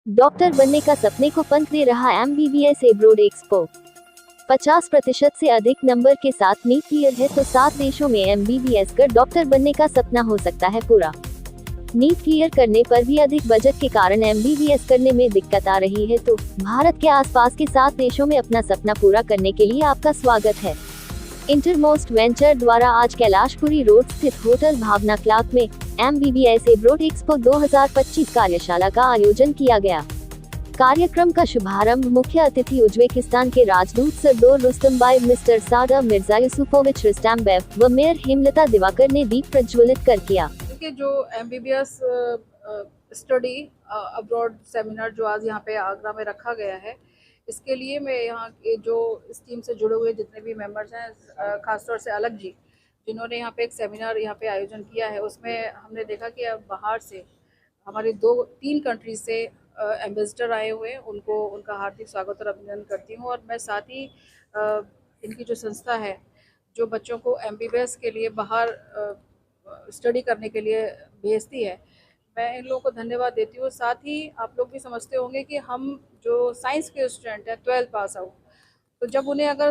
Doctor बनने का सपने को पंख दे रहा एमबीबीएस एब्रोड एक्सपो। 50% से अधिक नंबर के साथ नीट क्लियर है तो 7 देशों में एमबीबीएस कर डॉक्टर बनने का सपना हो सकता है पूरा। नीट क्लियर करने पर भी अधिक बजट के कारण एमबीबीएस करने में दिक्कत आ रही है तो भारत के आसपास के 7 देशों में अपना सपना पूरा करने के लिए आपका स्वागत है। इंटरमोस्ट वेंचर द्वारा आज कैलाशपुरी रोड स्थित होटल भावना क्लाब में एमबीबीएस एब्रोड एक्सपो 2025 कार्यशाला का आयोजन किया गया। कार्यक्रम का शुभारंभ मुख्य अतिथि उज्बेकिस्तान के राजदूत सरदोर रुस्तमबाई मिस्टर सादा मिर्जा यूसुफोविच रुस्तमबेव व मेयर हेमलता दिवाकर ने दीप प्रज्वलित कर किया। देखिए, जो एमबीबीएस स्टडी अब्रॉड सेमिनार जो आज यहाँ पे आगरा में रखा गया है, इसके लिए मैं यहाँ के जो इस टीम से जुड़े हुए जितने भी मेंबर्स हैं, खासतौर से अलग जी जिन्होंने यहाँ पे एक सेमिनार यहाँ पे आयोजन किया है, उसमें हमने देखा कि अब बाहर से हमारी 2-3 कंट्रीज से एम्बेसडर आए हुए हैं। उनका हार्दिक स्वागत और अभिनंदन करती हूँ। और मैं साथ ही इनकी जो संस्था है जो बच्चों को एमबीबीएस के लिए बाहर स्टडी करने के लिए भेजती है, मैं इन लोगों को धन्यवाद देती हूँ। साथ ही आप लोग भी समझते होंगे कि हम जो साइंस के स्टूडेंट हैं 12th पास आउट, तो जब उन्हें अगर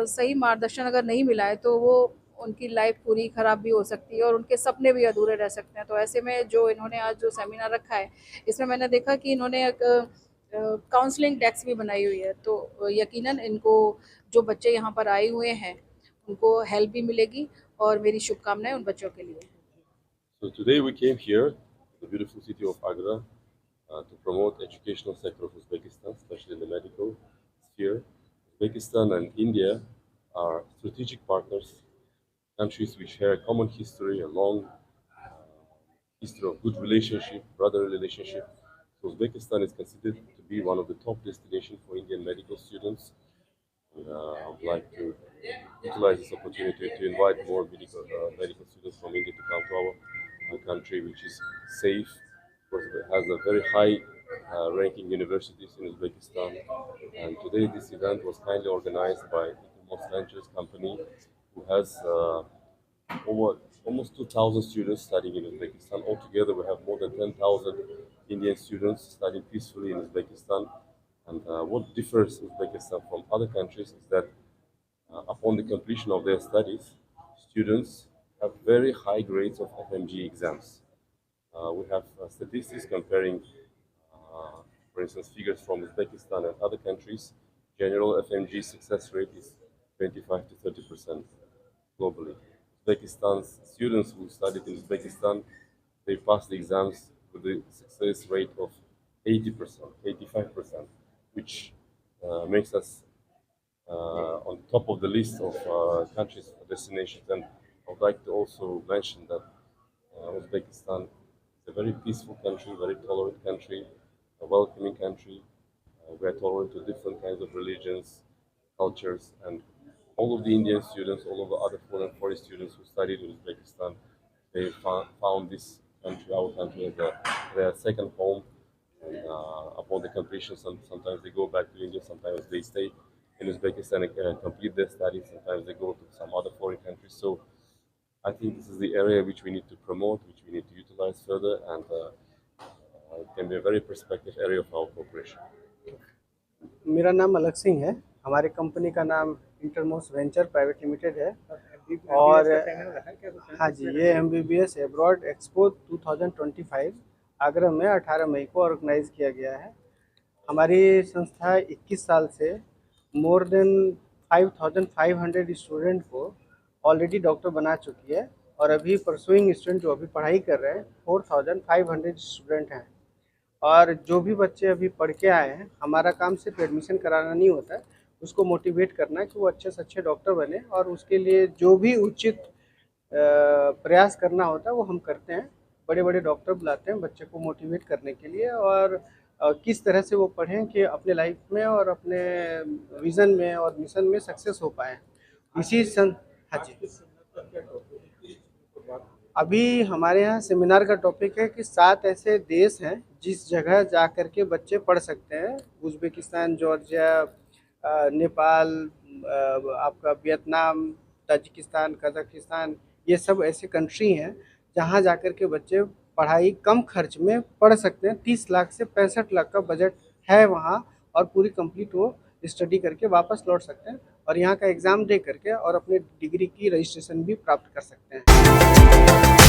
सही मार्गदर्शन अगर नहीं मिला है तो वो उनकी लाइफ पूरी ख़राब भी हो सकती है और उनके सपने भी अधूरे रह सकते हैं। तो ऐसे में जो इन्होंने आज जो सेमिनार रखा है, इसमें मैंने देखा कि इन्होंने एक काउंसलिंग डेस्क भी बनाई हुई है, तो यकीनन इनको जो बच्चे यहाँ पर आए हुए हैं उनको हेल्प भी मिलेगी और मेरी शुभकामनाएं उन बच्चों के लिए। So today we came here, the beautiful city of Agra, to promote educational sector of Uzbekistan, especially in the medical sphere. Uzbekistan and India are strategic partners, countries which share a common history, a long history of good relationship, brotherly relationship. So Uzbekistan is considered to be one of the top destinations for Indian medical students. And, I would like to utilize this opportunity to invite more medical students from India to come to our country, which is safe, because it has a very high ranking universities in Uzbekistan. And today this event was kindly organized by Intermos Ventures company, who has over almost 2,000 students studying in Uzbekistan. Altogether, we have more than 10,000 Indian students studying peacefully in Uzbekistan. And what differs Uzbekistan from other countries is that upon the completion of their studies, students have very high grades of FMG exams. We have statistics comparing, for instance, figures from Uzbekistan and other countries. General FMG success rate is 25 to 30% globally. Uzbekistan's students who studied in Uzbekistan, they passed the exams with a success rate of 80%, 85%, which makes us on top of the list of countries for destinations. And I would like to also mention that Uzbekistan is a very peaceful country, very tolerant country, a welcoming country. We are tolerant to different kinds of religions, cultures, and all of the Indian students, all of the other foreign students who studied in Uzbekistan, they found this country, our country, as their second home. And upon the completion, sometimes they go back to India, sometimes they stay in Uzbekistan and complete their studies, sometimes they go to some other foreign countries. So I think this is the area which we need to promote, which we need to utilize further, and it can be a very prospective area of our cooperation. मेरा नाम अलग सिंह है। हमारी company का नाम इंटरमोस्ट venture private limited है। और हाँ जी, ये एमबीबीएस एब्रॉड एक्सपो 2025 आगरा में 18 मई को ऑर्गेनाइज किया गया है। हमारी संस्था 21 साल से मोर देन 5500 स्टूडेंट को ऑलरेडी डॉक्टर बना चुकी है, और अभी परसुइंग स्टूडेंट जो अभी पढ़ाई कर रहे हैं 4500 स्टूडेंट हैं। और जो भी बच्चे अभी पढ़ के आए हैं, हमारा काम सिर्फ एडमिशन कराना नहीं होता है, उसको मोटिवेट करना है कि वो अच्छे से अच्छे डॉक्टर बने, और उसके लिए जो भी उचित प्रयास करना होता है वो हम करते हैं। बड़े बड़े डॉक्टर बुलाते हैं बच्चे को मोटिवेट करने के लिए, और किस तरह से वो पढ़ें कि अपने लाइफ में और अपने विज़न में और मिशन में सक्सेस हो पाएँ। हाँ जी, अभी हमारे यहाँ सेमिनार का टॉपिक है कि 7 ऐसे देश हैं जिस जगह जा कर के बच्चे पढ़ सकते हैं। उज़्बेकिस्तान, जॉर्जिया, नेपाल, आपका वियतनाम, ताजिकिस्तान, कज़ाकिस्तान, ये सब ऐसे कंट्री हैं जहाँ जा कर के बच्चे पढ़ाई कम खर्च में पढ़ सकते हैं। 30 लाख से 65 लाख का बजट है वहाँ, और पूरी कंप्लीट वो स्टडी करके वापस लौट सकते हैं और यहाँ का एग्ज़ाम दे करके और अपने डिग्री की रजिस्ट्रेशन भी प्राप्त कर सकते हैं।